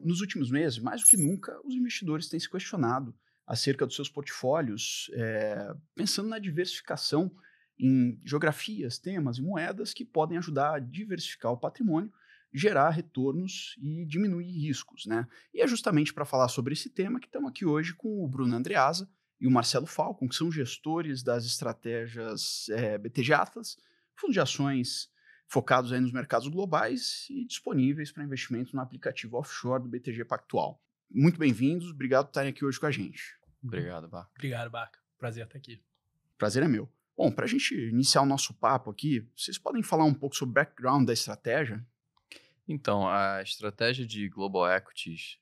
Nos últimos meses, mais do que nunca, os investidores têm se questionado acerca dos seus portfólios, pensando na diversificação em geografias, temas e moedas que podem ajudar a diversificar o patrimônio, gerar retornos e diminuir riscos, né? E é justamente para falar sobre esse tema que estamos aqui hoje com o Bruno Andreasa e o Marcelo Falcon, que são gestores das estratégias BTG Atlas, fundos de ações focados aí nos mercados globais e disponíveis para investimento no aplicativo offshore do BTG Pactual. Muito bem-vindos, obrigado por estarem aqui hoje com a gente. Obrigado, Baca. Obrigado, Baca. Prazer estar aqui. Prazer é meu. Bom, para a gente iniciar o nosso papo aqui, vocês podem falar um pouco sobre o background da estratégia? Então, a estratégia de Global Equities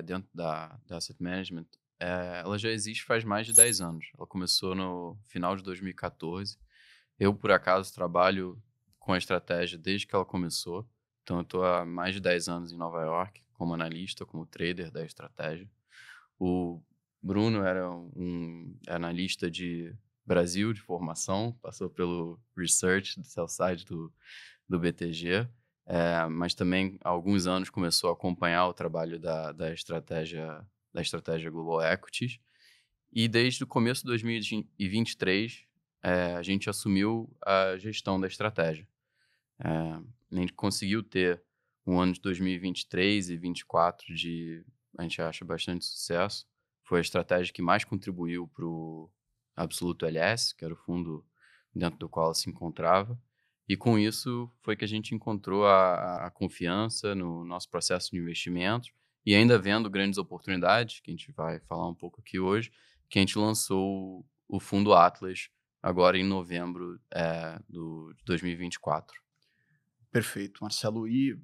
dentro da Asset Management, ela já existe faz mais de 10 anos. Ela começou no final de 2014. Eu, por acaso, trabalho com a estratégia desde que ela começou. Então, eu estou há mais de 10 anos em Nova York, como analista, como trader da estratégia. O Bruno era um analista de Brasil, de formação, passou pelo research do sell side do BTG, mas também há alguns anos começou a acompanhar o trabalho da estratégia Global Equities. E desde o começo de 2023, a gente assumiu a gestão da estratégia. A gente conseguiu ter um ano de 2023 e 2024 a gente acha, bastante sucesso. Foi a estratégia que mais contribuiu para o Absoluto LS, que era o fundo dentro do qual ela se encontrava. E com isso foi que a gente encontrou a confiança no nosso processo de investimentos e ainda vendo grandes oportunidades, que a gente vai falar um pouco aqui hoje, que a gente lançou o fundo Atlas agora em novembro de 2024. Perfeito, Marcelo. E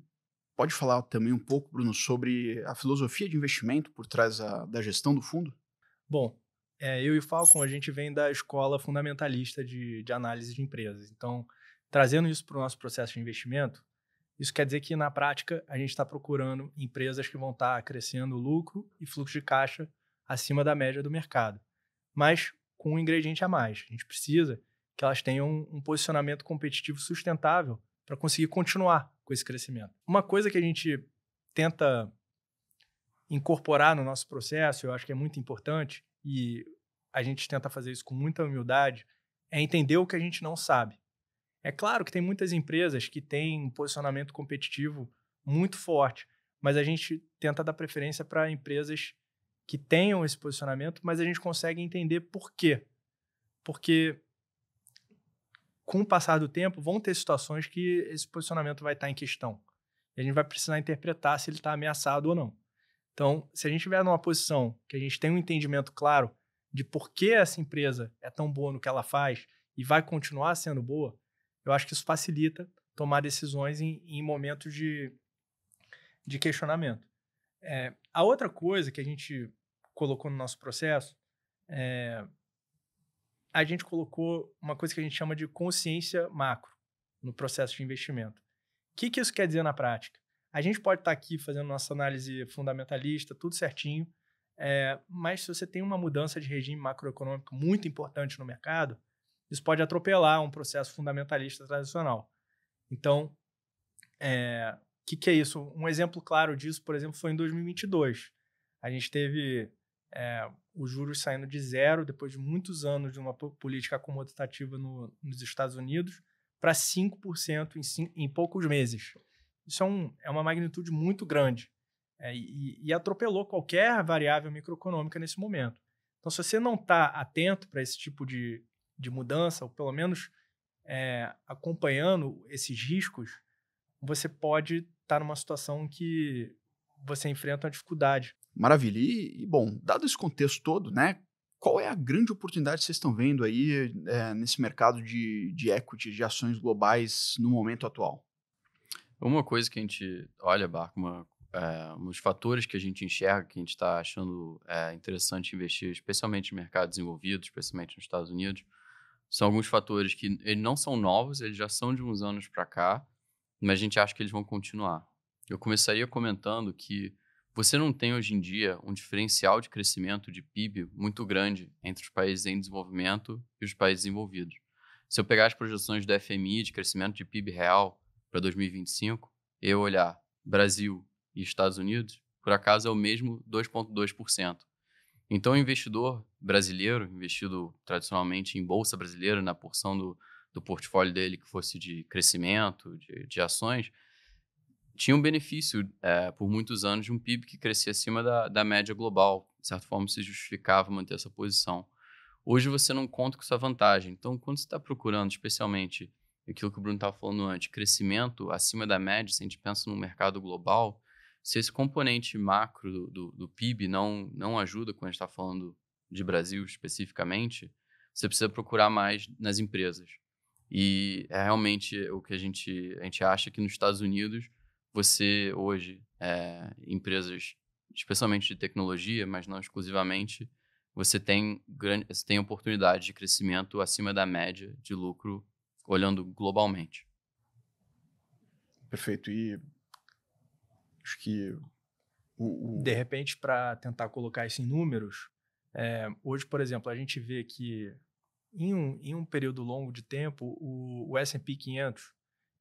pode falar também um pouco, Bruno, sobre a filosofia de investimento por trás da gestão do fundo? Bom, eu e o Falcon, a gente vem da escola fundamentalista de análise de empresas. Então, trazendo isso para o nosso processo de investimento, isso quer dizer que, na prática, a gente está procurando empresas que vão estar crescendo lucro e fluxo de caixa acima da média do mercado, mas com um ingrediente a mais. A gente precisa que elas tenham um posicionamento competitivo sustentável para conseguir continuar com esse crescimento. Uma coisa que a gente tenta incorporar no nosso processo, eu acho que é muito importante, e a gente tenta fazer isso com muita humildade, é entender o que a gente não sabe. É claro que tem muitas empresas que têm um posicionamento competitivo muito forte, mas a gente tenta dar preferência para empresas que tenham esse posicionamento, mas a gente consegue entender por quê. Porque com o passar do tempo, vão ter situações que esse posicionamento vai estar em questão. E a gente vai precisar interpretar se ele está ameaçado ou não. Então, se a gente estiver numa posição que a gente tem um entendimento claro de por que essa empresa é tão boa no que ela faz e vai continuar sendo boa, eu acho que isso facilita tomar decisões em momentos de questionamento. A outra coisa que a gente colocou no nosso processo a gente colocou uma coisa que a gente chama de consciência macro no processo de investimento. O que isso quer dizer na prática? A gente pode estar aqui fazendo nossa análise fundamentalista, tudo certinho, mas se você tem uma mudança de regime macroeconômico muito importante no mercado, isso pode atropelar um processo fundamentalista tradicional. Então, o que é isso? Um exemplo claro disso, por exemplo, foi em 2022. A gente teve os juros saindo de zero depois de muitos anos de uma política acomodativa nos Estados Unidos para 5% em poucos meses. Isso é uma magnitude muito grande e atropelou qualquer variável microeconômica nesse momento. Então, se você não está atento para esse tipo de mudança, ou pelo menos acompanhando esses riscos, você pode estar numa situação em que você enfrenta uma dificuldade. Maravilha. E, bom, dado esse contexto todo, né, qual é a grande oportunidade que vocês estão vendo aí nesse mercado de equity, de ações globais no momento atual? Uma coisa que a gente olha, Barco, uns fatores que a gente enxerga, que a gente está achando interessante investir, especialmente em mercados desenvolvidos, especialmente nos Estados Unidos, são alguns fatores que eles não são novos, eles já são de uns anos para cá, mas a gente acha que eles vão continuar. Eu começaria comentando que você não tem hoje em dia um diferencial de crescimento de PIB muito grande entre os países em desenvolvimento e os países desenvolvidos. Se eu pegar as projeções do FMI de crescimento de PIB real para para 2025, eu olhar Brasil e Estados Unidos, por acaso é o mesmo 2,2%. Então, o investidor brasileiro, investido tradicionalmente em bolsa brasileira, na porção do portfólio dele que fosse de crescimento, de ações, tinha um benefício, por muitos anos, de um PIB que crescia acima da média global. De certa forma, se justificava manter essa posição. Hoje, você não conta com essa vantagem. Então, quando você está procurando, especialmente aquilo que o Bruno estava falando antes, crescimento acima da média, se a gente pensa no mercado global, se esse componente macro do PIB não ajuda, quando a gente está falando de Brasil especificamente, você precisa procurar mais nas empresas. E é realmente o que a gente acha que nos Estados Unidos, você hoje, empresas, especialmente de tecnologia, mas não exclusivamente, você tem oportunidade de crescimento acima da média de lucro, olhando globalmente. Perfeito. E acho que De repente, para tentar colocar isso em números, hoje, por exemplo, a gente vê que em um período longo de tempo, o S&P 500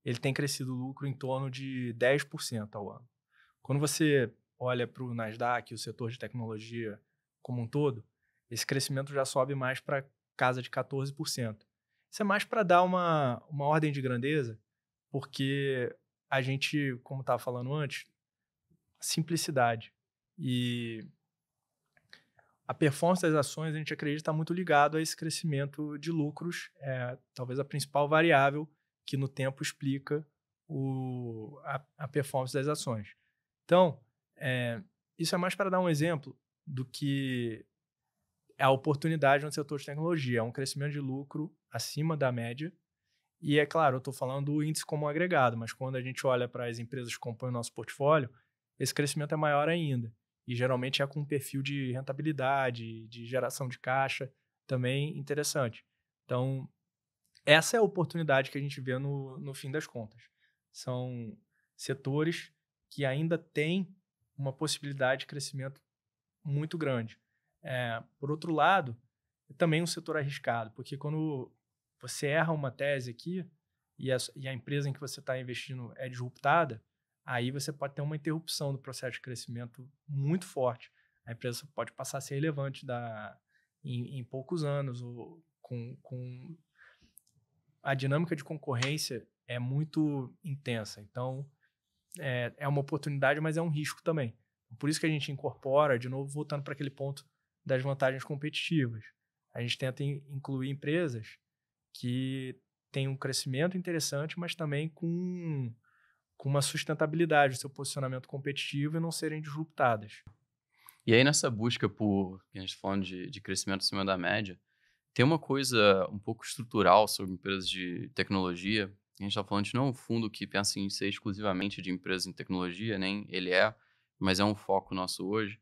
ele tem crescido o lucro em torno de 10% ao ano. Quando você olha para o Nasdaq, o setor de tecnologia como um todo, esse crescimento já sobe mais para casa de 14%. Isso é mais para dar uma ordem de grandeza, porque a gente, como estava falando antes, simplicidade. E a performance das ações, a gente acredita, está muito ligado a esse crescimento de lucros, talvez a principal variável que no tempo explica a performance das ações. Então, isso é mais para dar um exemplo do que é a oportunidade no setor de tecnologia. É um crescimento de lucro acima da média. E, é claro, eu estou falando do índice como um agregado, mas quando a gente olha para as empresas que compõem o nosso portfólio, esse crescimento é maior ainda. E geralmente é com um perfil de rentabilidade, de geração de caixa também interessante. Então, essa é a oportunidade que a gente vê no fim das contas. São setores que ainda têm uma possibilidade de crescimento muito grande. Por outro lado, é também um setor arriscado, porque quando você erra uma tese aqui e a empresa em que você está investindo é disruptada, aí você pode ter uma interrupção do processo de crescimento muito forte. A empresa pode passar a ser relevante em poucos anos, ou com a dinâmica de concorrência é muito intensa. Então, é uma oportunidade, mas é um risco também. Por isso que a gente incorpora, de novo, voltando para aquele ponto das vantagens competitivas. A gente tenta incluir empresas que têm um crescimento interessante, mas também com uma sustentabilidade do seu posicionamento competitivo e não serem disruptadas. E aí, nessa busca por, que a gente está falando de crescimento acima da média, tem uma coisa um pouco estrutural sobre empresas de tecnologia. A gente está falando de não é um fundo que pensa em ser exclusivamente de empresas em tecnologia, nem ele mas é um foco nosso hoje.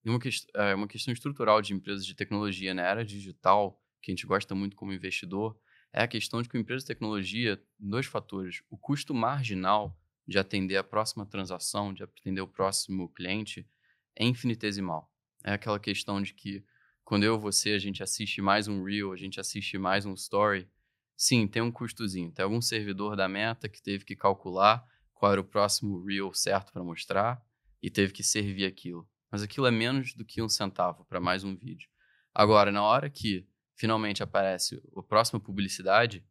Uma questão estrutural de empresas de tecnologia na era digital, que a gente gosta muito como investidor, é a questão de que uma empresa de tecnologia, dois fatores. O custo marginal de atender a próxima transação, de atender o próximo cliente, é infinitesimal. É aquela questão de que quando eu e você, a gente assiste mais um Reel, a gente assiste mais um Story, sim, tem um custozinho. Tem algum servidor da Meta que teve que calcular qual era o próximo Reel certo para mostrar e teve que servir aquilo. Mas aquilo é menos do que 1 centavo para mais um vídeo. Agora, na hora que finalmente aparece a próxima publicidade,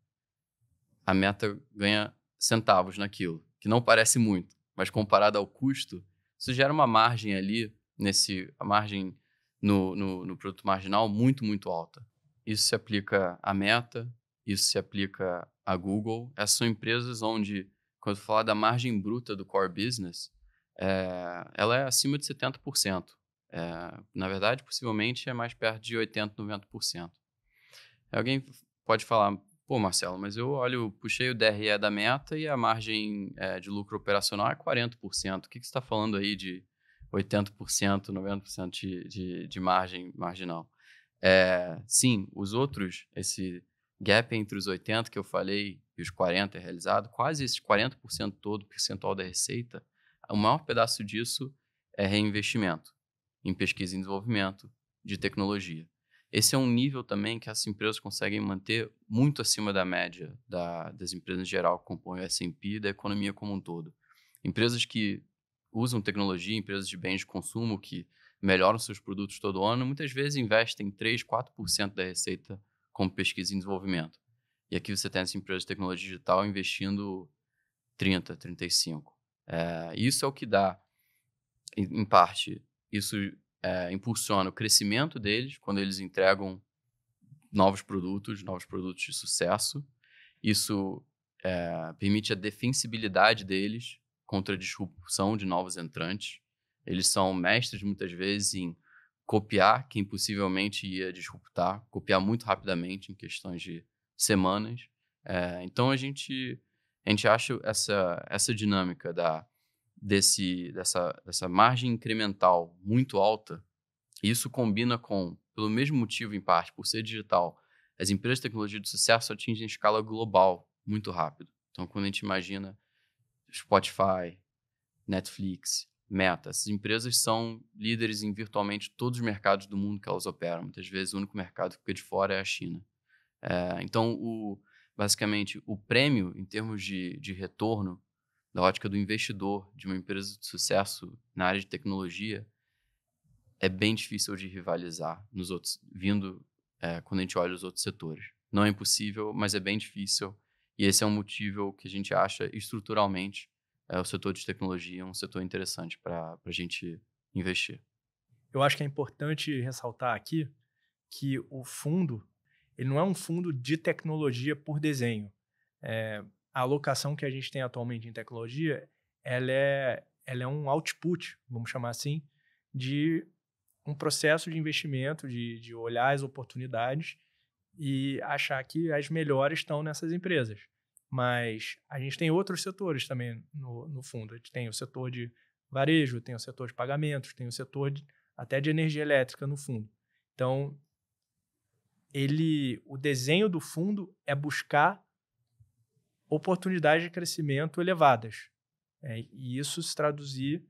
a Meta ganha centavos naquilo, que não parece muito, mas comparado ao custo, isso gera uma margem ali, a margem no produto marginal muito, muito alta. Isso se aplica à Meta, isso se aplica à Google. Essas são empresas onde, quando eu falar da margem bruta do core business, ela é acima de 70%. Na verdade, possivelmente é mais perto de 80%, 90%. Alguém pode falar, pô, Marcelo, mas puxei o DRE da Meta e a margem de lucro operacional é 40%. O que você está falando aí de 80%, 90% de margem marginal? Sim, os outros, esse gap entre os 80% que eu falei e os 40% é realizado, quase esse 40% todo, percentual da receita, o maior pedaço disso é reinvestimento em pesquisa e desenvolvimento de tecnologia. esse é um nível também que essas empresas conseguem manter muito acima da média das empresas em geral que compõem o S&P e da economia como um todo. Empresas que usam tecnologia, empresas de bens de consumo que melhoram seus produtos todo ano, muitas vezes investem 3%, 4% da receita como pesquisa e desenvolvimento. E aqui você tem essa empresa de tecnologia digital investindo 30%, 35%. Isso é o que dá, em parte, isso impulsiona o crescimento deles quando eles entregam novos produtos de sucesso. Isso permite a defensibilidade deles contra a disrupção de novos entrantes. Eles são mestres, muitas vezes, em copiar quem possivelmente ia disruptar, copiar muito rapidamente, em questões de semanas. Então, a gente acha essa dinâmica dessa margem incremental muito alta. Isso combina com, pelo mesmo motivo, em parte, por ser digital, as empresas de tecnologia de sucesso atingem escala global muito rápido. Então, quando a gente imagina Spotify, Netflix, Meta, essas empresas são líderes em virtualmente todos os mercados do mundo que elas operam. Muitas vezes o único mercado que fica de fora é a China. Então, basicamente, o prêmio em termos de retorno da ótica do investidor de uma empresa de sucesso na área de tecnologia é bem difícil de rivalizar nos outros, quando a gente olha os outros setores. Não é impossível, mas é bem difícil. E esse é um motivo que a gente acha estruturalmente o setor de tecnologia é um setor interessante para a gente investir. Eu acho que é importante ressaltar aqui que o fundo, ele não é um fundo de tecnologia por desenho. A alocação que a gente tem atualmente em tecnologia, ela é um output, vamos chamar assim, de um processo de investimento, de olhar as oportunidades e achar que as melhores estão nessas empresas. Mas a gente tem outros setores também no fundo. A gente tem o setor de varejo, tem o setor de pagamentos, tem o setor até de energia elétrica no fundo. Então, o desenho do fundo é buscar oportunidades de crescimento elevadas. E isso se traduzir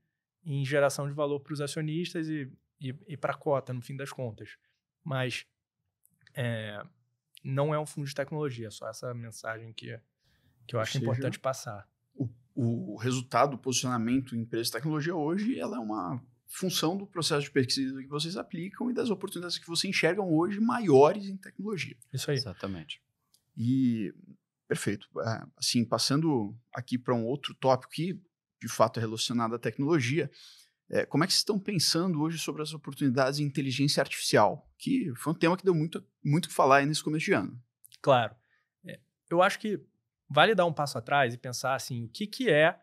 em geração de valor para os acionistas e para a cota, no fim das contas. Mas não é um fundo de tecnologia, só essa mensagem que eu acho importante passar. O resultado do posicionamento em empresa de tecnologia hoje, ela é uma função do processo de pesquisa que vocês aplicam e das oportunidades que vocês enxergam hoje maiores em tecnologia. Isso aí. Exatamente. E, perfeito. Assim, passando aqui para um outro tópico que, de fato, é relacionado à tecnologia, como é que vocês estão pensando hoje sobre as oportunidades em inteligência artificial? Que foi um tema que deu muito que falar aí nesse começo de ano. Claro. Eu acho que vale dar um passo atrás e pensar assim, o que é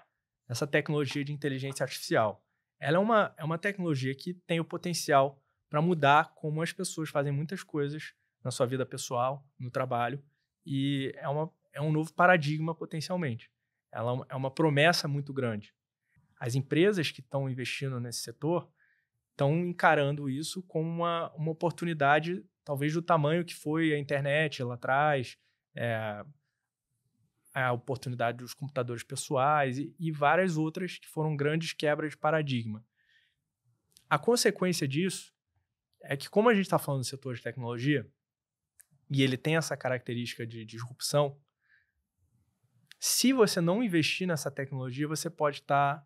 essa tecnologia de inteligência artificial? Ela é uma tecnologia que tem o potencial para mudar como as pessoas fazem muitas coisas na sua vida pessoal, no trabalho, e é um novo paradigma potencialmente. Ela é uma promessa muito grande. As empresas que estão investindo nesse setor estão encarando isso como uma oportunidade, talvez do tamanho que foi a internet lá atrás, a oportunidade dos computadores pessoais e várias outras que foram grandes quebras de paradigma. A consequência disso é que, como a gente está falando do setor de tecnologia, e ele tem essa característica de disrupção, se você não investir nessa tecnologia, você pode estar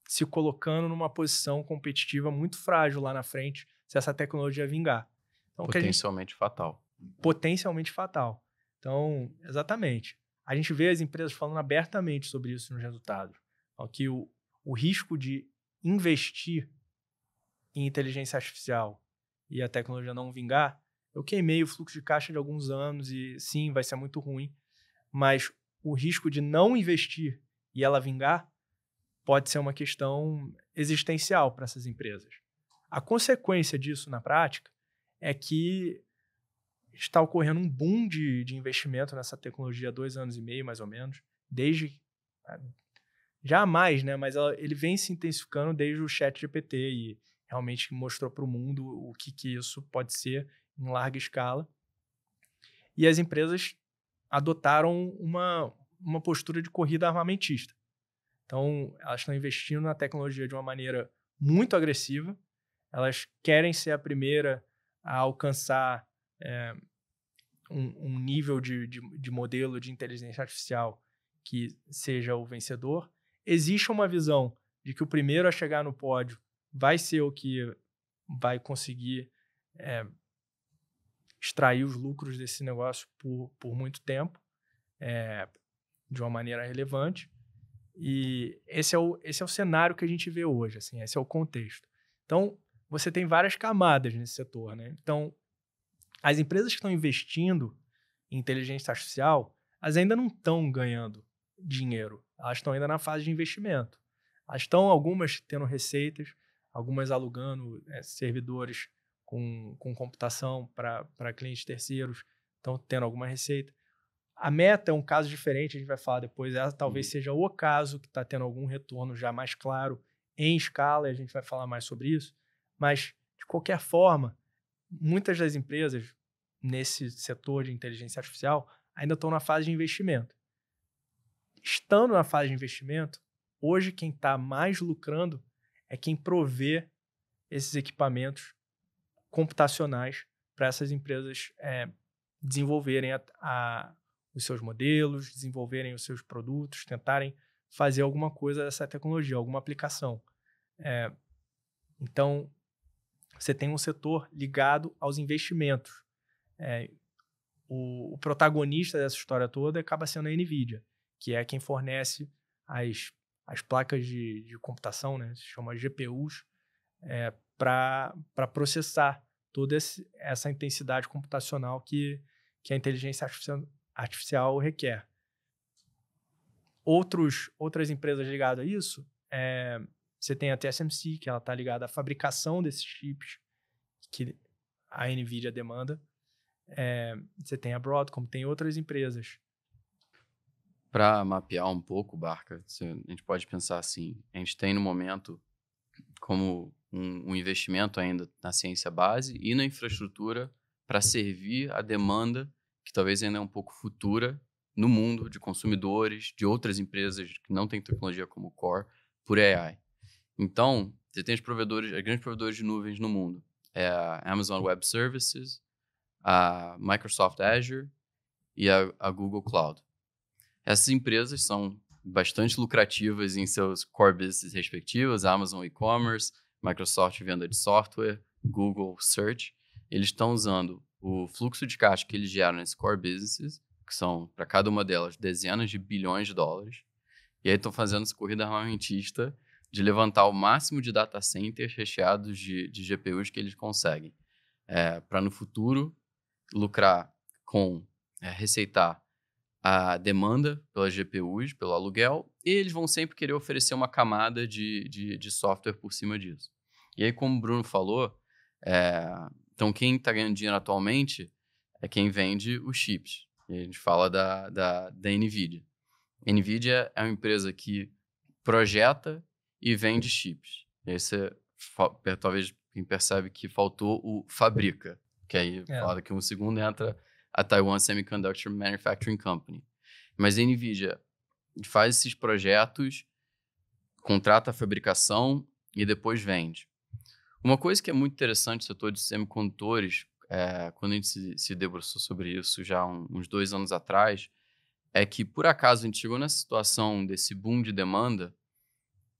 se colocando numa posição competitiva muito frágil lá na frente, se essa tecnologia vingar. Então, potencialmente fatal. Potencialmente fatal. Então, exatamente. A gente vê as empresas falando abertamente sobre isso nos resultados. Que o risco de investir em inteligência artificial e a tecnologia não vingar, eu queimei o fluxo de caixa de alguns anos e sim, vai ser muito ruim, mas o risco de não investir e ela vingar pode ser uma questão existencial para essas empresas. A consequência disso na prática é que está ocorrendo um boom de investimento nessa tecnologia há 2 anos e meio, mais ou menos, desde já mais, né? Mas ele vem se intensificando desde o ChatGPT e realmente mostrou para o mundo o que isso pode ser em larga escala. E as empresas adotaram uma postura de corrida armamentista. Então, elas estão investindo na tecnologia de uma maneira muito agressiva. Elas querem ser a primeira a alcançar um nível de modelo de inteligência artificial que seja o vencedor. Existe uma visão de que o primeiro a chegar no pódio vai ser o que vai conseguir extrair os lucros desse negócio por muito tempo, de uma maneira relevante. E esse é o cenário que a gente vê hoje, assim, esse é o contexto. Então, você tem várias camadas nesse setor, né? Então, as empresas que estão investindo em inteligência artificial, elas ainda não estão ganhando dinheiro. Elas estão ainda na fase de investimento. Elas estão, algumas, tendo receitas, algumas alugando servidores com computação para clientes terceiros, estão tendo alguma receita. A Meta é um caso diferente, a gente vai falar depois. Ela talvez seja o caso que está tendo algum retorno já mais claro em escala, e a gente vai falar mais sobre isso. Mas, de qualquer forma, muitas das empresas nesse setor de inteligência artificial ainda estão na fase de investimento. Estando na fase de investimento, hoje quem está mais lucrando é quem provê esses equipamentos computacionais para essas empresas desenvolverem os seus modelos, desenvolverem os seus produtos, tentarem fazer alguma coisa dessa tecnologia, alguma aplicação. Então, você tem um setor ligado aos investimentos. O protagonista dessa história toda acaba sendo a NVIDIA, que é quem fornece as placas de computação, né? Se chama GPUs, para processar toda essa intensidade computacional que a inteligência artificial requer. Outras empresas ligadas a isso, você tem a TSMC, que ela está ligada à fabricação desses chips que a NVIDIA demanda. Você tem a Broadcom, tem outras empresas. Para mapear um pouco, Barca, a gente pode pensar assim, a gente tem no momento como um investimento ainda na ciência base e na infraestrutura para servir a demanda que talvez ainda é um pouco futura no mundo de consumidores, de outras empresas que não têm tecnologia como Core, por AI. Então, você tem os grandes provedores de nuvens no mundo. A Amazon Web Services, a Microsoft Azure e a Google Cloud. Essas empresas são bastante lucrativas em seus core business respectivos, Amazon e-commerce, Microsoft venda de software, Google Search. Eles estão usando o fluxo de caixa que eles geram nesses core businesses, que são, para cada uma delas, dezenas de bilhões de dólares. E aí estão fazendo essa corrida armamentista de levantar o máximo de data centers recheados de GPUs que eles conseguem. Para no futuro lucrar com receitar a demanda pelas GPUs, pelo aluguel, e eles vão sempre querer oferecer uma camada de software por cima disso. E aí, como o Bruno falou, então quem está ganhando dinheiro atualmente é quem vende os chips. E a gente fala da NVIDIA. A NVIDIA é uma empresa que projeta e vende chips. E aí você, talvez quem percebe que faltou o fabrica, que aí fala que um segundo entra a Taiwan Semiconductor Manufacturing Company. Mas a NVIDIA faz esses projetos, contrata a fabricação e depois vende. Uma coisa que é muito interessante no setor de semicondutores, quando a gente se debruçou sobre isso já uns 2 anos atrás, é que por acaso a gente chegou nessa situação desse boom de demanda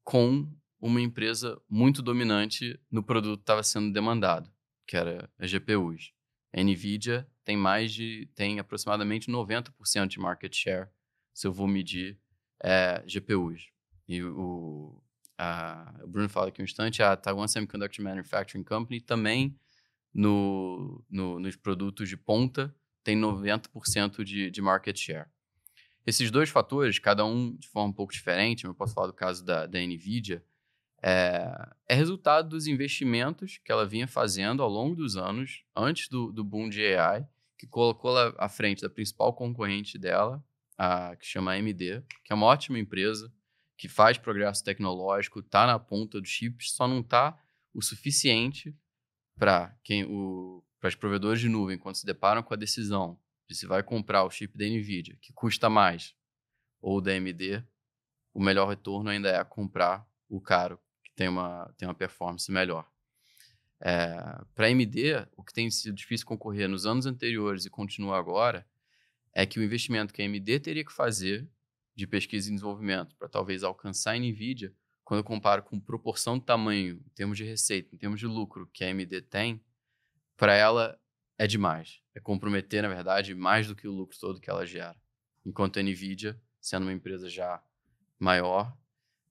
com uma empresa muito dominante no produto que estava sendo demandado, que era as GPUs. A NVIDIA tem aproximadamente 90% de market share, se eu vou medir GPUs. E o Bruno fala aqui um instante, a Taiwan Semiconductor Manufacturing Company também nos produtos de ponta tem 90% de market share. Esses dois fatores, cada um de forma um pouco diferente, eu posso falar do caso da NVIDIA, é resultado dos investimentos que ela vinha fazendo ao longo dos anos, antes do boom de AI, que colocou ela à frente da principal concorrente dela, que chama AMD, que é uma ótima empresa, que faz progresso tecnológico, está na ponta dos chips, só não está o suficiente para os provedores de nuvem, quando se deparam com a decisão de se vai comprar o chip da NVIDIA, que custa mais, ou da AMD, o melhor retorno ainda é comprar o caro, que tem uma performance melhor. Para a AMD, o que tem sido difícil concorrer nos anos anteriores e continua agora é que o investimento que a AMD teria que fazer de pesquisa e desenvolvimento para talvez alcançar a NVIDIA, quando eu comparo com proporção de tamanho, em termos de receita, em termos de lucro que a AMD tem, para ela é demais. É comprometer, na verdade, mais do que o lucro todo que ela gera. Enquanto a NVIDIA, sendo uma empresa já maior,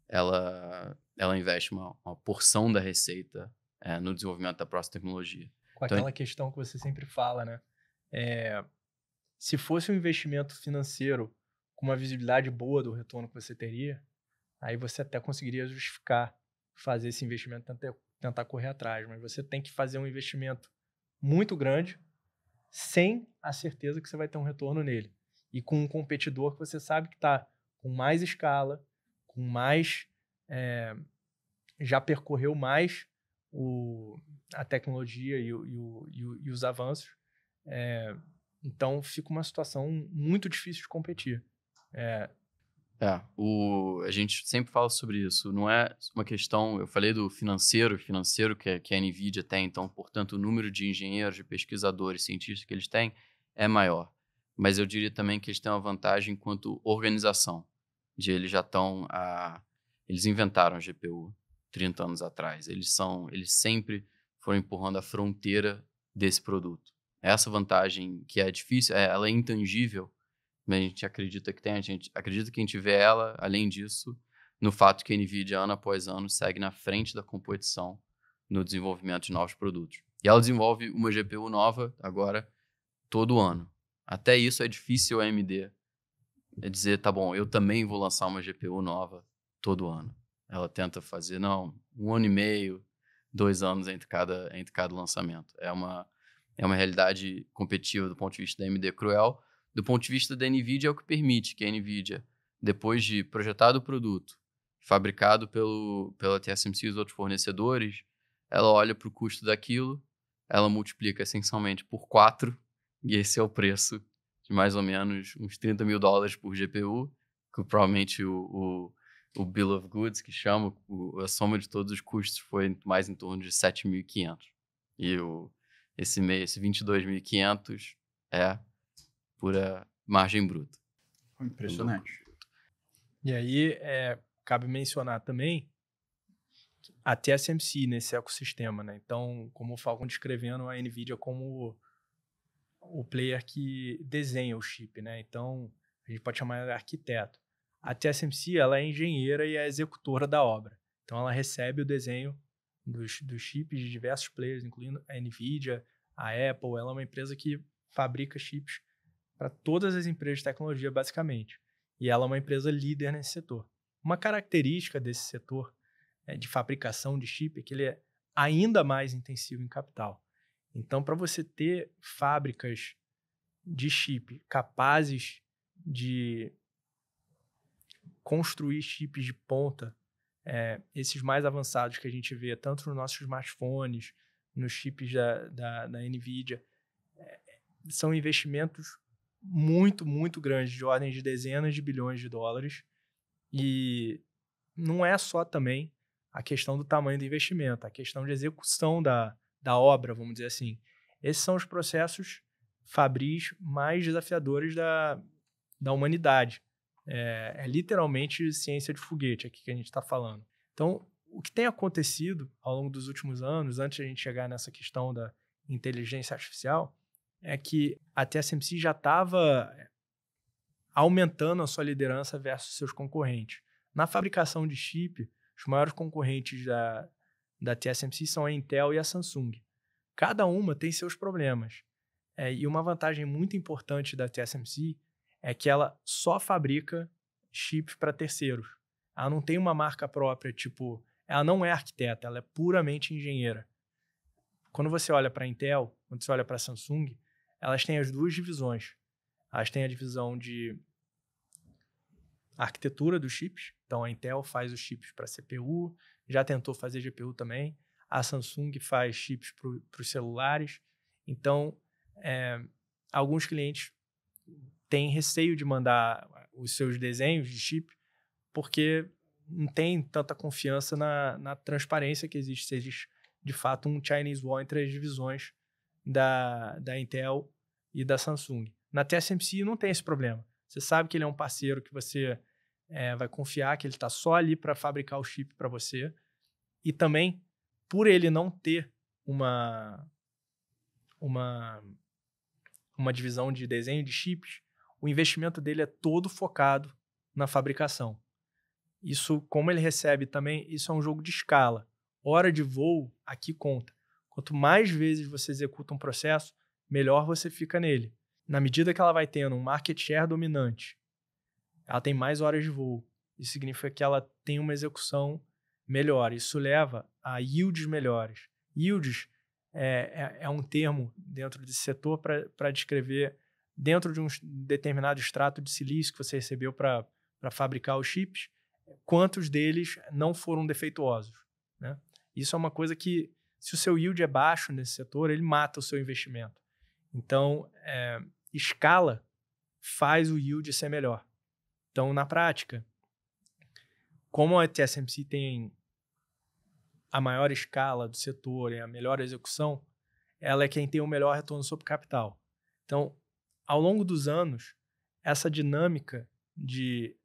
ela investe uma porção da receita no desenvolvimento da próxima tecnologia. Com aquela questão que você sempre fala, né? Se fosse um investimento financeiro com uma visibilidade boa do retorno que você teria, aí você até conseguiria justificar fazer esse investimento, tentar correr atrás. Mas você tem que fazer um investimento muito grande sem a certeza que você vai ter um retorno nele. E com um competidor que você sabe que está com mais escala, com mais... já percorreu mais a tecnologia e os avanços. Então, fica uma situação muito difícil de competir. A gente sempre fala sobre isso. Não é uma questão... Eu falei do financeiro que a NVIDIA tem, então, portanto, o número de engenheiros, de pesquisadores, cientistas que eles têm é maior. Mas eu diria também que eles têm uma vantagem enquanto organização. Eles já estão... Eles inventaram a GPU 30 anos atrás. Eles sempre foram empurrando a fronteira desse produto. Essa vantagem que é difícil, ela é intangível, mas a gente acredita que tem. A gente acredita que a gente vê ela, além disso, no fato que a NVIDIA, ano após ano, segue na frente da competição no desenvolvimento de novos produtos. E ela desenvolve uma GPU nova agora todo ano. Até isso é difícil a AMD dizer, tá bom, eu também vou lançar uma GPU nova todo ano. Ela tenta fazer, 1 ano e meio, 2 anos entre cada lançamento. É uma realidade competitiva do ponto de vista da AMD cruel. Do ponto de vista da NVIDIA, é o que permite que a NVIDIA, depois de projetado o produto, fabricado pela TSMC e os outros fornecedores, ela olha para o custo daquilo, ela multiplica essencialmente por 4, e esse é o preço de mais ou menos uns $30 mil por GPU, que provavelmente o Bill of Goods, que chama, a soma de todos os custos foi mais em torno de 7.500. E esse 22.500 é pura margem bruta. Impressionante. E aí, cabe mencionar também a TSMC nesse ecossistema, né? Então, como o Falcon descrevendo a NVIDIA como o player que desenha o chip, né? Então, a gente pode chamar ela de arquiteto. A TSMC, ela é engenheira e é executora da obra. Então, ela recebe o desenho dos chips de diversos players, incluindo a NVIDIA, a Apple. Ela é uma empresa que fabrica chips para todas as empresas de tecnologia, basicamente. E ela é uma empresa líder nesse setor. Uma característica desse setor de fabricação de chip é que ele é ainda mais intensivo em capital. Então, para você ter fábricas de chip capazes de construir chips de ponta, esses mais avançados que a gente vê tanto nos nossos smartphones, nos chips da NVIDIA, são investimentos muito, muito grandes, de ordem de dezenas de bilhões de dólares. E não é só também a questão do tamanho do investimento, a questão de execução da obra, vamos dizer assim. Esses são os processos fabris mais desafiadores da humanidade. É literalmente ciência de foguete aqui que a gente está falando. Então, o que tem acontecido ao longo dos últimos anos, antes de a gente chegar nessa questão da inteligência artificial, é que a TSMC já estava aumentando a sua liderança versus seus concorrentes. Na fabricação de chip, os maiores concorrentes da TSMC são a Intel e a Samsung. Cada uma tem seus problemas. E uma vantagem muito importante da TSMC é que ela só fabrica chips para terceiros. Ela não tem uma marca própria, ela não é arquiteta, ela é puramente engenheira. Quando você olha para a Intel, quando você olha para a Samsung, elas têm as duas divisões. Elas têm a divisão de arquitetura dos chips. Então, a Intel faz os chips para CPU, já tentou fazer GPU também. A Samsung faz chips para os celulares. Então, alguns clientes têm receio de mandar os seus desenhos de chip porque não tem tanta confiança na transparência que existe, se eles de fato, um Chinese Wall entre as divisões da Intel e da Samsung. Na TSMC não tem esse problema. Você sabe que ele é um parceiro que você vai confiar, que ele está só ali para fabricar o chip para você. E também, por ele não ter uma divisão de desenho de chips, o investimento dele é todo focado na fabricação. Isso, como ele recebe também, isso é um jogo de escala. Hora de voo, aqui conta. Quanto mais vezes você executa um processo, melhor você fica nele. Na medida que ela vai tendo um market share dominante, ela tem mais horas de voo. Isso significa que ela tem uma execução melhor. Isso leva a yields melhores. Yields é um termo dentro desse setor para descrever, dentro de um determinado extrato de silício que você recebeu para fabricar os chips, quantos deles não foram defeituosos, né? Isso é uma coisa que, se o seu yield é baixo nesse setor, ele mata o seu investimento. Então, escala faz o yield ser melhor. Então, na prática, como a TSMC tem a maior escala do setor e a melhor execução, ela é quem tem o melhor retorno sobre capital. Então, ao longo dos anos, essa dinâmica de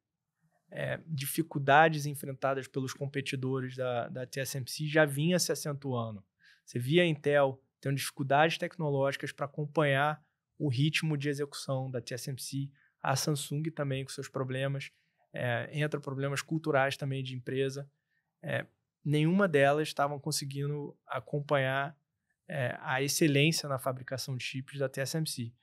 dificuldades enfrentadas pelos competidores da TSMC já vinha se acentuando. Você via a Intel tendo dificuldades tecnológicas para acompanhar o ritmo de execução da TSMC, a Samsung também com seus problemas, entra problemas culturais também de empresa. Nenhuma delas estavam conseguindo acompanhar a excelência na fabricação de chips da TSMC.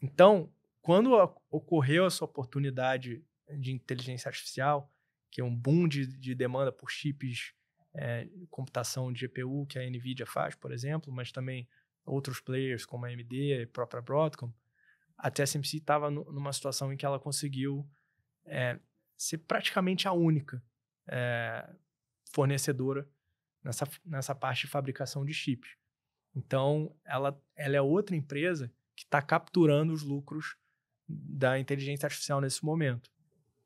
Então, quando ocorreu essa oportunidade de inteligência artificial, que é um boom de demanda por chips de computação de GPU que a NVIDIA faz, por exemplo, mas também outros players como a AMD e a própria Broadcom, a TSMC estava numa situação em que ela conseguiu ser praticamente a única fornecedora nessa parte de fabricação de chips. Então, ela é outra empresa que está capturando os lucros da inteligência artificial nesse momento.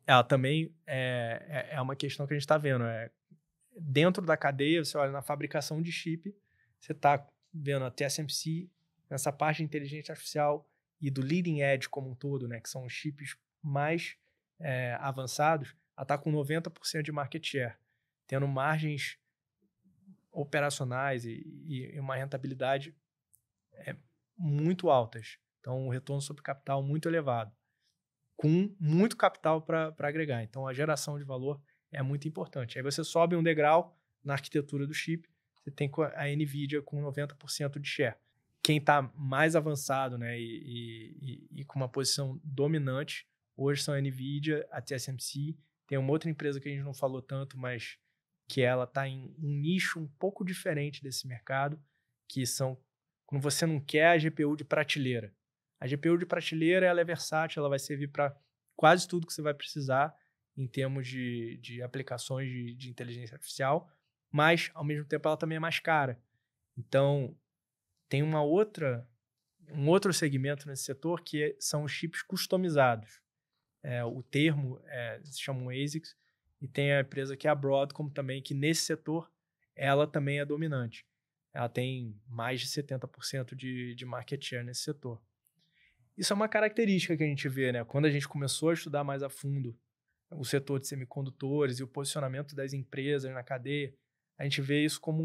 Ela também é uma questão que a gente está vendo. Dentro da cadeia, você olha na fabricação de chip, você está vendo a TSMC nessa parte de inteligência artificial e do leading edge como um todo, né, que são os chips mais avançados, ela está com 90% de market share, tendo margens operacionais e uma rentabilidade muito altas. Então, um retorno sobre capital muito elevado, com muito capital para agregar. Então, a geração de valor é muito importante. Aí você sobe um degrau na arquitetura do chip, você tem a NVIDIA com 90% de share. Quem está mais avançado, né, e com uma posição dominante, hoje são a NVIDIA, a TSMC, tem uma outra empresa que a gente não falou tanto, mas que ela está em um nicho um pouco diferente desse mercado, que são quando você não quer a GPU de prateleira. A GPU de prateleira ela é versátil, ela vai servir para quase tudo que você vai precisar em termos de aplicações de inteligência artificial, mas, ao mesmo tempo, ela também é mais cara. Então, tem um outro segmento nesse setor que são os chips customizados. O termo se chama ASICs, e tem a empresa que é a Broadcom também, que nesse setor ela também é dominante. Ela tem mais de 70% de market share nesse setor. Isso é uma característica que a gente vê, né? Quando a gente começou a estudar mais a fundo o setor de semicondutores e o posicionamento das empresas na cadeia, a gente vê isso como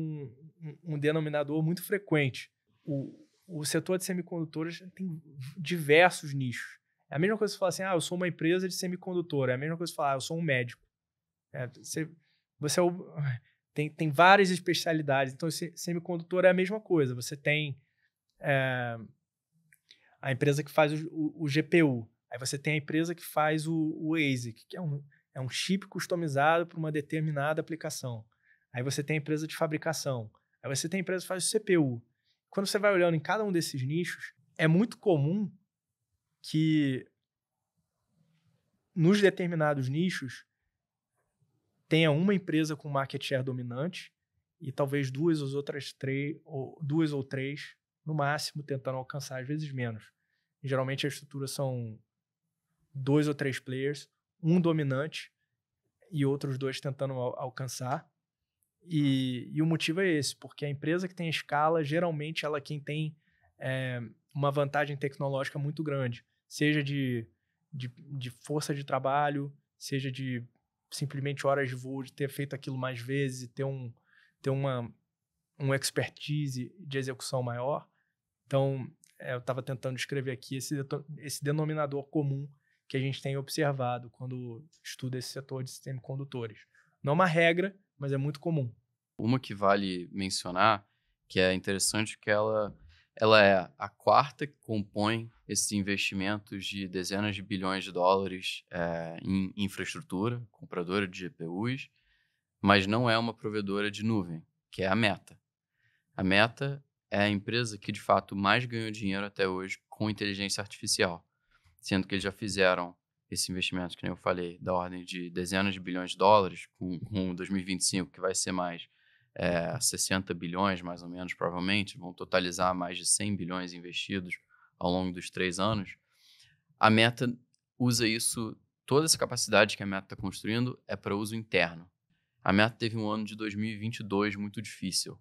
um denominador muito frequente. O setor de semicondutores tem diversos nichos. É a mesma coisa que você falar assim, eu sou uma empresa de semicondutor. É a mesma coisa que você falar, eu sou um médico. Tem várias especialidades. Então, semicondutor é a mesma coisa. Você tem a empresa que faz o GPU. Aí você tem a empresa que faz o ASIC, que é um chip customizado para uma determinada aplicação. Aí você tem a empresa de fabricação. Aí você tem a empresa que faz o CPU. Quando você vai olhando em cada um desses nichos, é muito comum que nos determinados nichos tenha uma empresa com market share dominante e talvez duas ou três, no máximo, tentando alcançar, às vezes menos. E, geralmente a estrutura são 2 ou 3 players, um dominante e outros 2 tentando alcançar. E o motivo é esse, porque a empresa que tem escala, geralmente ela é quem tem uma vantagem tecnológica muito grande, seja de força de trabalho, seja de simplesmente horas de voo, de ter feito aquilo mais vezes e ter uma expertise de execução maior. Então, eu estava tentando descrever aqui esse denominador comum que a gente tem observado quando estuda esse setor de semicondutores. Não é uma regra, mas é muito comum. Uma que vale mencionar, que é interessante, que ela é a quarta que compõe esses investimentos de dezenas de bilhões de dólares em infraestrutura, compradora de GPUs, mas não é uma provedora de nuvem, que é a Meta. A Meta é a empresa que, de fato, mais ganhou dinheiro até hoje com inteligência artificial, sendo que eles já fizeram esse investimento, que nem eu falei, da ordem de dezenas de bilhões de dólares, com 2025, que vai ser mais 60 bilhões, mais ou menos, provavelmente, vão totalizar mais de 100 bilhões investidos ao longo dos 3 anos. A Meta usa isso, toda essa capacidade que a Meta está construindo é para uso interno. A Meta teve um ano de 2022 muito difícil.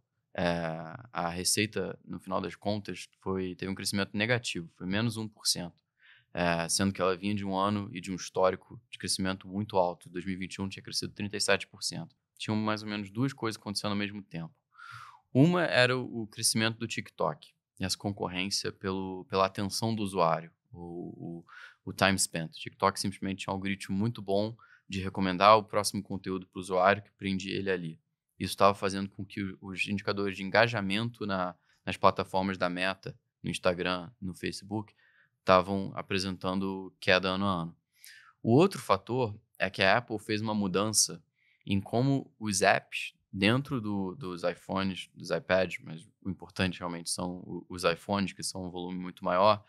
A receita, no final das contas, teve um crescimento negativo, foi menos 1%. Sendo que ela vinha de um ano e de um histórico de crescimento muito alto. Em 2021 tinha crescido 37%. Tinham mais ou menos duas coisas acontecendo ao mesmo tempo. Uma era o crescimento do TikTok, e essa concorrência pela atenção do usuário, o time spent. O TikTok simplesmente tinha um algoritmo muito bom de recomendar o próximo conteúdo para o usuário que prendia ele ali. Isso estava fazendo com que os indicadores de engajamento nas plataformas da Meta, no Instagram, no Facebook, estavam apresentando queda ano a ano. O outro fator é que a Apple fez uma mudança em como os apps dentro dos iPhones, dos iPads, mas o importante realmente são os iPhones, que são um volume muito maior,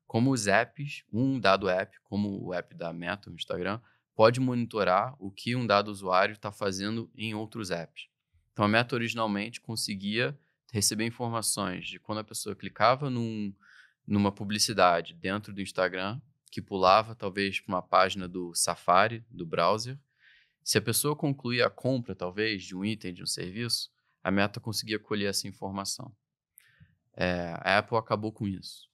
como os apps, um dado app, como o app da Meta, o Instagram, pode monitorar o que um dado usuário está fazendo em outros apps. Então, a Meta originalmente conseguia receber informações de quando a pessoa clicava numa publicidade dentro do Instagram, que pulava talvez para uma página do Safari, do browser. Se a pessoa concluía a compra, talvez, de um item, de um serviço, a Meta conseguia colher essa informação. A Apple acabou com isso.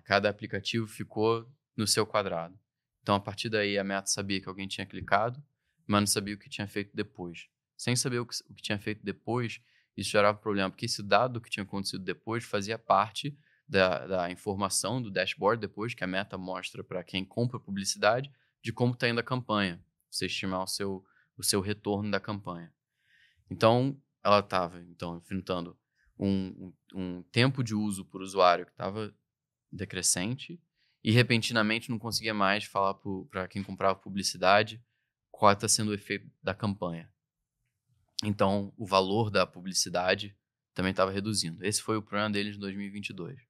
Cada aplicativo ficou no seu quadrado. Então, a partir daí, a Meta sabia que alguém tinha clicado, mas não sabia o que tinha feito depois. Sem saber o que tinha feito depois, isso gerava problema, porque esse dado que tinha acontecido depois fazia parte da informação do dashboard depois, que a Meta mostra para quem compra publicidade, de como está indo a campanha, você estimar o seu retorno da campanha. Então, ela estava enfrentando um tempo de uso por usuário que estava decrescente e, repentinamente, não conseguia mais falar para quem comprava publicidade qual está sendo o efeito da campanha. Então, o valor da publicidade também estava reduzindo. Esse foi o problema deles em 2022.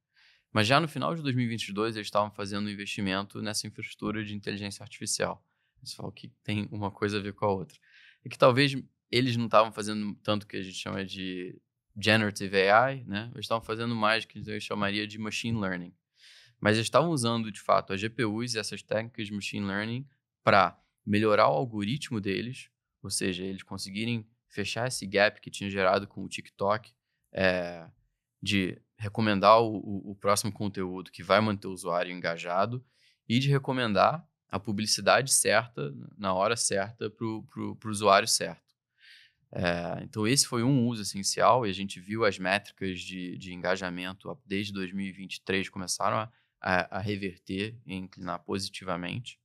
Mas já no final de 2022, eles estavam fazendo um investimento nessa infraestrutura de inteligência artificial. Você fala que tem uma coisa a ver com a outra. É que talvez eles não estavam fazendo tanto o que a gente chama de generative AI, né? Eles estavam fazendo mais o que a gente chamaria de machine learning. Mas eles estavam usando, de fato, as GPUs e essas técnicas de machine learning para melhorar o algoritmo deles, ou seja, eles conseguirem fechar esse gap que tinha gerado com o TikTok, de recomendar o próximo conteúdo que vai manter o usuário engajado e de recomendar a publicidade certa, na hora certa, para o usuário certo. Então, esse foi um uso essencial e a gente viu as métricas de engajamento desde 2023 começaram a reverter e inclinar positivamente.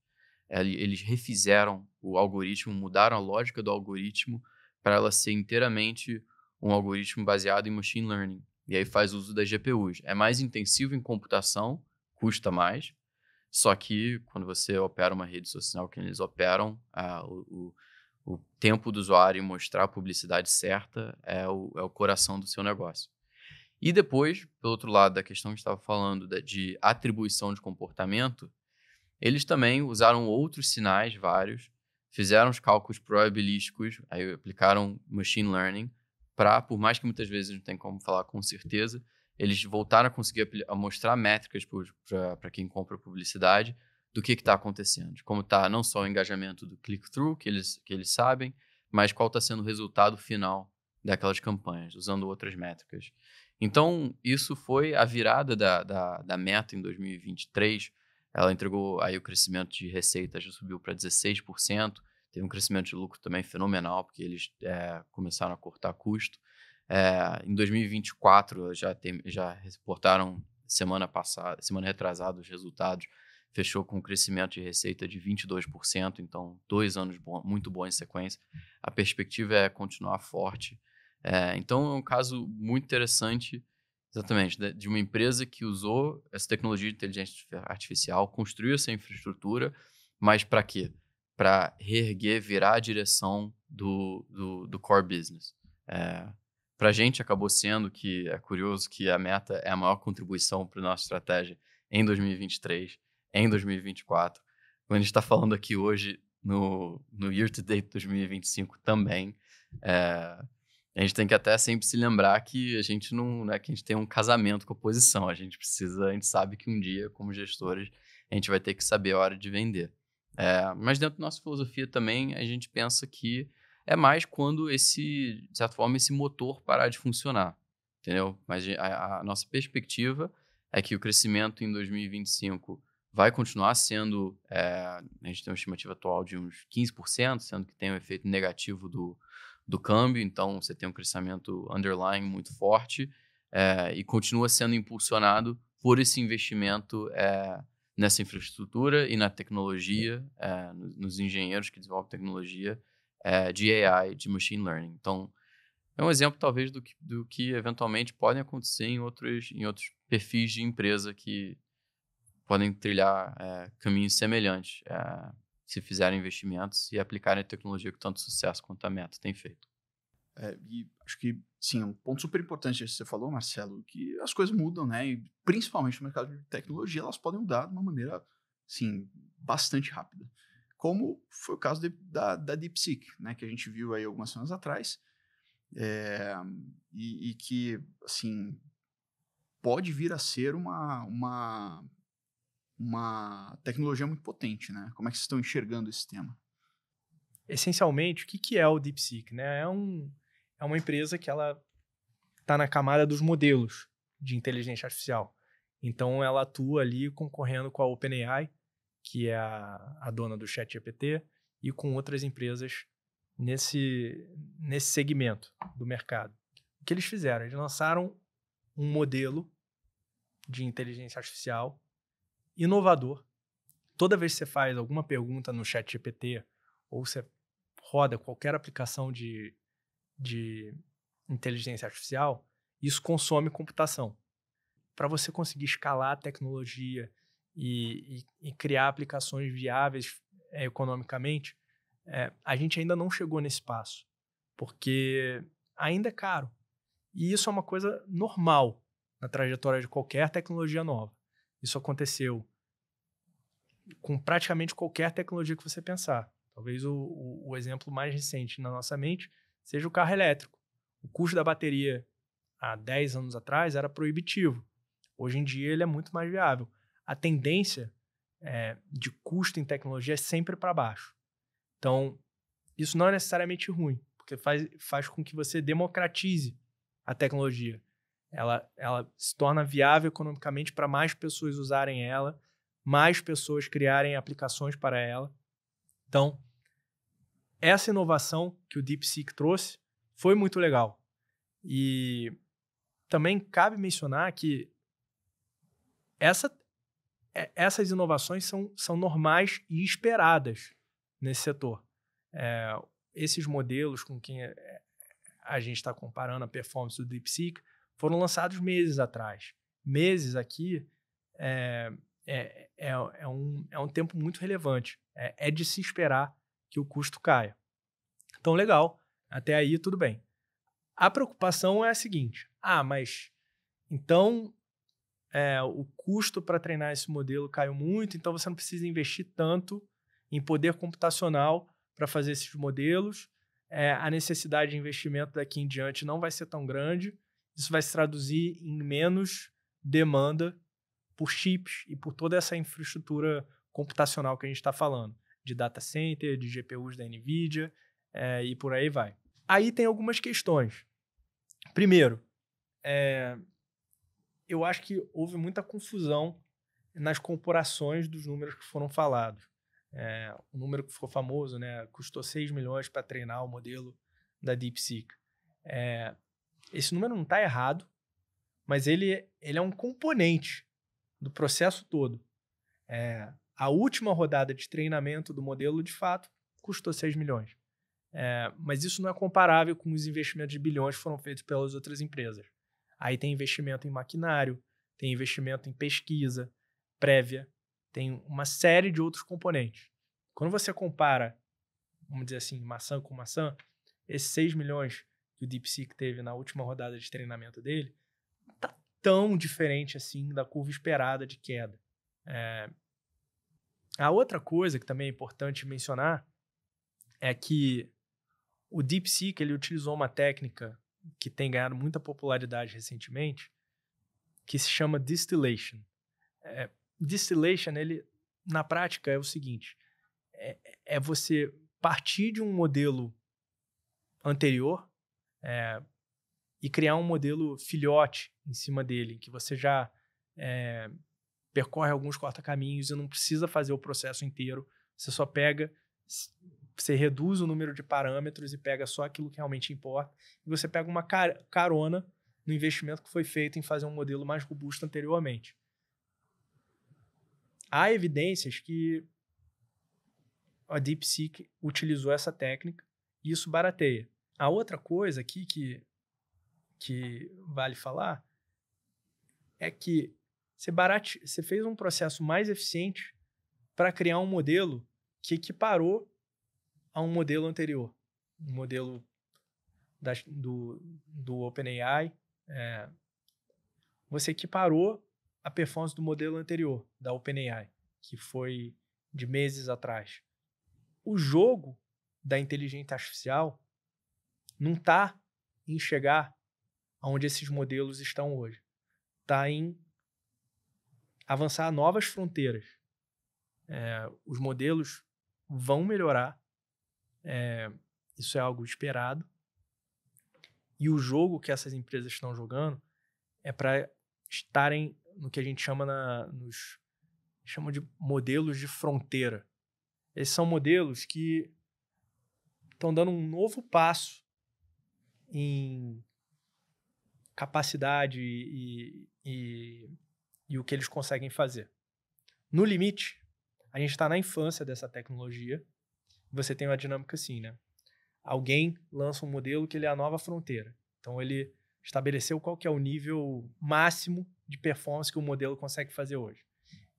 Eles refizeram o algoritmo, mudaram a lógica do algoritmo para ela ser inteiramente um algoritmo baseado em machine learning. E aí faz uso das GPUs. É mais intensivo em computação, custa mais, só que quando você opera uma rede social que eles operam, o tempo do usuário em mostrar a publicidade certa é o coração do seu negócio. E depois, pelo outro lado da questão que estava falando de atribuição de comportamento, eles também usaram outros sinais, vários, fizeram os cálculos probabilísticos, aí aplicaram machine learning, por mais que muitas vezes não tem como falar com certeza, eles voltaram a conseguir mostrar métricas para quem compra publicidade do que está acontecendo, de como está não só o engajamento do click-through, que eles sabem, mas qual está sendo o resultado final daquelas campanhas, usando outras métricas. Então, isso foi a virada da Meta em 2023. Ela entregou aí o crescimento de receita, já subiu para 16%. Teve um crescimento de lucro também fenomenal, porque eles começaram a cortar custo. Em 2024, já reportaram semana retrasada os resultados, fechou com um crescimento de receita de 22%, então 2 anos muito bons em sequência. A perspectiva é continuar forte. Então é um caso muito interessante, exatamente, de uma empresa que usou essa tecnologia de inteligência artificial, construiu essa infraestrutura, mas para quê? Para reerguer, virar a direção do core business. Para a gente acabou sendo que é curioso que a Meta é a maior contribuição para a nossa estratégia em 2023, em 2024. Quando a gente está falando aqui hoje no Year to Date 2025 também, a gente tem que até sempre se lembrar que a gente não é que a gente tem um casamento com a posição. A gente sabe que um dia, como gestores, a gente vai ter que saber a hora de vender. Mas dentro da nossa filosofia também, a gente pensa que é mais quando de certa forma, esse motor parar de funcionar, entendeu? Mas a nossa perspectiva é que o crescimento em 2025 vai continuar sendo, a gente tem uma estimativa atual de uns 15%, sendo que tem um efeito negativo do câmbio, então você tem um crescimento underlying muito forte e continua sendo impulsionado por esse investimento nessa infraestrutura e na tecnologia, nos engenheiros que desenvolvem tecnologia de AI, de machine learning. Então, é um exemplo talvez do que eventualmente podem acontecer em outros perfis de empresa que podem trilhar caminhos semelhantes se fizerem investimentos e aplicarem a tecnologia com tanto sucesso quanto a Meta tem feito. E acho que, sim, um ponto super importante que você falou, Marcelo, que as coisas mudam, né? E principalmente no mercado de tecnologia, elas podem mudar de uma maneira, assim, bastante rápida. Como foi o caso da DeepSeek, né? Que a gente viu aí algumas semanas atrás. E que, assim, pode vir a ser uma tecnologia muito potente, né? Como é que vocês estão enxergando esse tema? Essencialmente, o que é o DeepSeek, né? É uma empresa que ela está na camada dos modelos de inteligência artificial. Então, ela atua ali concorrendo com a OpenAI, que é a dona do ChatGPT, e com outras empresas nesse segmento do mercado. O que eles fizeram? Eles lançaram um modelo de inteligência artificial inovador. Toda vez que você faz alguma pergunta no ChatGPT ou você roda qualquer aplicação de inteligência artificial, isso consome computação. Para você conseguir escalar a tecnologia e criar aplicações viáveis economicamente, a gente ainda não chegou nesse passo, porque ainda é caro. E isso é uma coisa normal na trajetória de qualquer tecnologia nova. Isso aconteceu com praticamente qualquer tecnologia que você pensar. Talvez o exemplo mais recente na nossa mente seja o carro elétrico. O custo da bateria há 10 anos atrás era proibitivo. Hoje em dia ele é muito mais viável. A tendência de custo em tecnologia é sempre para baixo. Então, isso não é necessariamente ruim, porque faz com que você democratize a tecnologia. Ela se torna viável economicamente para mais pessoas usarem ela, mais pessoas criarem aplicações para ela. Então, essa inovação que o DeepSeek trouxe foi muito legal. E também cabe mencionar que essas inovações são normais e esperadas nesse setor. Esses modelos com quem a gente está comparando a performance do DeepSeek foram lançados meses atrás. Meses aqui é um tempo muito relevante. É de se esperar que o custo caia. Então, legal. Até aí, tudo bem. A preocupação é a seguinte. Mas então o custo para treinar esse modelo caiu muito, então você não precisa investir tanto em poder computacional para fazer esses modelos. A necessidade de investimento daqui em diante não vai ser tão grande. Isso vai se traduzir em menos demanda por chips e por toda essa infraestrutura computacional que a gente está falando, de data center, de GPUs da NVIDIA. e por aí vai. Aí tem algumas questões. Primeiro, eu acho que houve muita confusão nas comparações dos números que foram falados. O número que ficou famoso, né, custou 6 milhões para treinar o modelo da DeepSeek. Esse número não está errado, mas ele é um componente do processo todo. A última rodada de treinamento do modelo, de fato, custou 6 milhões. Mas isso não é comparável com os investimentos de bilhões que foram feitos pelas outras empresas. Aí tem investimento em maquinário, tem investimento em pesquisa prévia, tem uma série de outros componentes. Quando você compara, vamos dizer assim, maçã com maçã, esses 6 milhões que o DeepSeek teve na última rodada de treinamento dele, não está tão diferente assim da curva esperada de queda. A outra coisa que também é importante mencionar é que o DeepSeek ele utilizou uma técnica que tem ganhado muita popularidade recentemente, que se chama distillation. Distillation, ele, na prática, é o seguinte, é você partir de um modelo anterior e criar um modelo filhote em cima dele, que você já percorre alguns corta-caminhos e não precisa fazer o processo inteiro, você só pega, você reduz o número de parâmetros e pega só aquilo que realmente importa, e você pega uma carona no investimento que foi feito em fazer um modelo mais robusto anteriormente. Há evidências que a DeepSeek utilizou essa técnica e isso barateia. A outra coisa aqui que vale falar é que você fez um processo mais eficiente para criar um modelo que equiparou a um modelo anterior, um modelo do OpenAI. Você equiparou a performance do modelo anterior, da OpenAI, que foi de meses atrás. O jogo da inteligência artificial não está em chegar aonde esses modelos estão hoje. Está em avançar a novas fronteiras. Os modelos vão melhorar. Isso é algo esperado. E o jogo que essas empresas estão jogando é para estarem no que a gente chama de modelos de fronteira. Esses são modelos que estão dando um novo passo em capacidade e o que eles conseguem fazer. No limite, a gente está na infância dessa tecnologia. Você tem uma dinâmica assim, né? Alguém lança um modelo que ele é a nova fronteira. Então, ele estabeleceu qual que é o nível máximo de performance que o modelo consegue fazer hoje.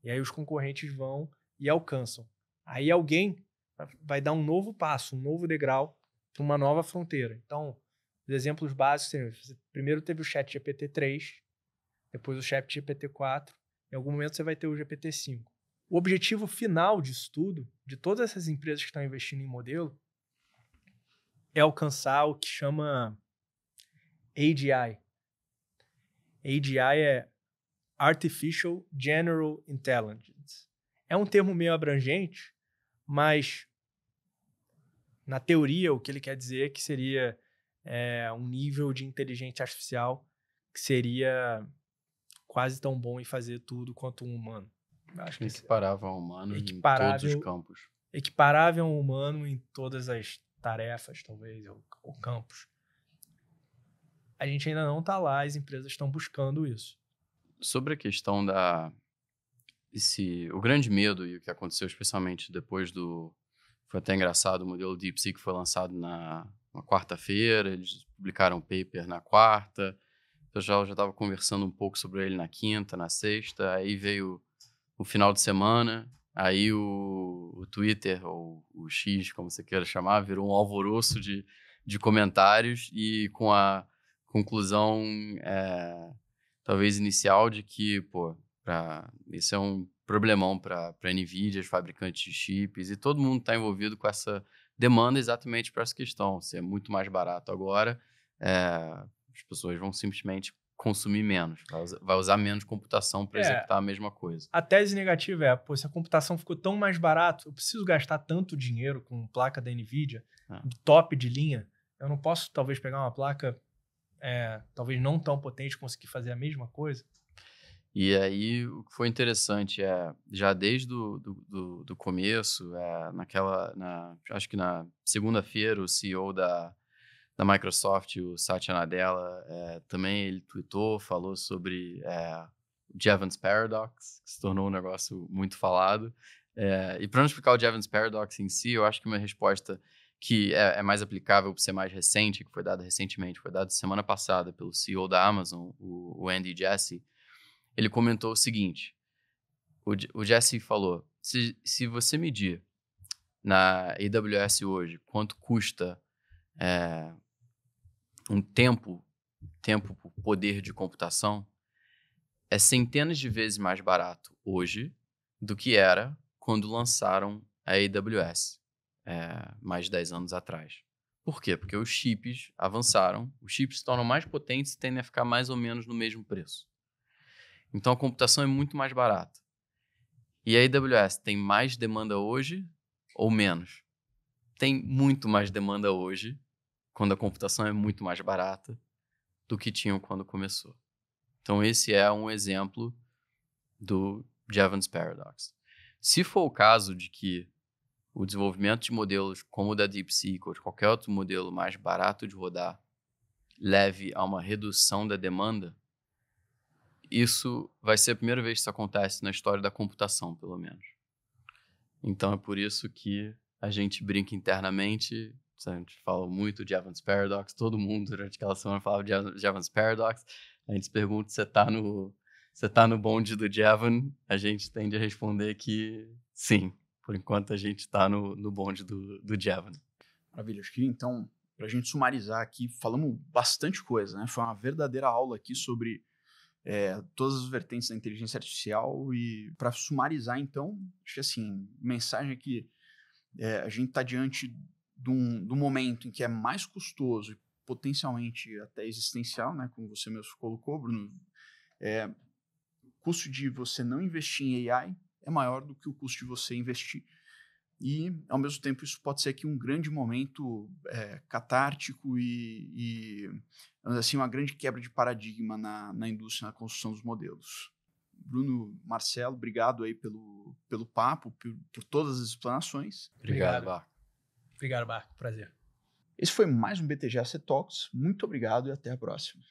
E aí os concorrentes vão e alcançam. Aí alguém vai dar um novo passo, um novo degrau para uma nova fronteira. Então, os exemplos básicos, primeiro teve o ChatGPT-3, depois o ChatGPT-4, em algum momento você vai ter o GPT-5. O objetivo final disso tudo, de todas essas empresas que estão investindo em modelo, é alcançar o que chama AGI. AGI é Artificial General Intelligence. É um termo meio abrangente, mas na teoria o que ele quer dizer é que seria um nível de inteligência artificial que seria quase tão bom em fazer tudo quanto um humano. Acho que equiparável ao humano em todos os campos. Equiparável ao humano em todas as tarefas, talvez, ou campos. A gente ainda não está lá, as empresas estão buscando isso. Sobre a questão o grande medo e o que aconteceu especialmente depois foi até engraçado, o modelo DeepSeek foi lançado na quarta-feira, eles publicaram um paper na quarta, o pessoal já estava conversando um pouco sobre ele na quinta, na sexta, aí veio o final de semana, aí o Twitter, ou o X, como você queira chamar, virou um alvoroço de comentários e com a conclusão talvez inicial de que, isso é um problemão para a NVIDIA, os fabricantes de chips, e todo mundo está envolvido com essa demanda exatamente para essa questão. Se é muito mais barato agora, as pessoas vão simplesmente consumir menos, vai usar menos computação para executar a mesma coisa. A tese negativa é, pô, se a computação ficou tão mais barato, eu preciso gastar tanto dinheiro com placa da NVIDIA, top de linha, eu não posso talvez pegar uma placa talvez não tão potente e conseguir fazer a mesma coisa? E aí, o que foi interessante já desde do começo, acho que na segunda-feira, o CEO da Microsoft, o Satya Nadella, também ele tweetou, falou sobre o Jevons Paradox, que se tornou um negócio muito falado. E para não explicar o Jevons Paradox em si, eu acho que uma resposta que é mais aplicável por ser mais recente, que foi dada recentemente, foi dada semana passada pelo CEO da Amazon, o Andy Jassy. Ele comentou o seguinte, o Jassy falou, se você medir na AWS hoje quanto custa um tempo por poder de computação, é centenas de vezes mais barato hoje do que era quando lançaram a AWS, mais de 10 anos atrás. Por quê? Porque os chips avançaram, os chips se tornam mais potentes e tendem a ficar mais ou menos no mesmo preço. Então a computação é muito mais barata. E a AWS tem mais demanda hoje ou menos? Tem muito mais demanda hoje, quando a computação é muito mais barata, do que tinham quando começou. Então esse é um exemplo do Jevons Paradox. Se for o caso de que o desenvolvimento de modelos como o da DeepSeek ou de qualquer outro modelo mais barato de rodar leve a uma redução da demanda, isso vai ser a primeira vez que isso acontece na história da computação, pelo menos. Então é por isso que a gente brinca internamente, a gente fala muito de Jevons Paradox, todo mundo durante aquela semana falava de Jevons Paradox, a gente se pergunta se você tá no bonde do Jevon, a gente tende a responder que sim, por enquanto a gente está no bonde do Jevon. Maravilha, acho que então, para a gente sumarizar aqui, falamos bastante coisa, né? Foi uma verdadeira aula aqui sobre todas as vertentes da inteligência artificial e para sumarizar, então, acho que assim, mensagem é que a gente está diante de um momento em que é mais custoso e potencialmente até existencial, né? Como você mesmo colocou, Bruno, o custo de você não investir em AI é maior do que o custo de você investir. E, ao mesmo tempo, isso pode ser aqui um grande momento catártico e assim, uma grande quebra de paradigma na indústria, na construção dos modelos. Bruno, Marcelo, obrigado aí pelo papo, por todas as explanações. Obrigado, Barco. Obrigado, Barco. Prazer. Esse foi mais um BTG Asset Talks. Muito obrigado e até a próxima.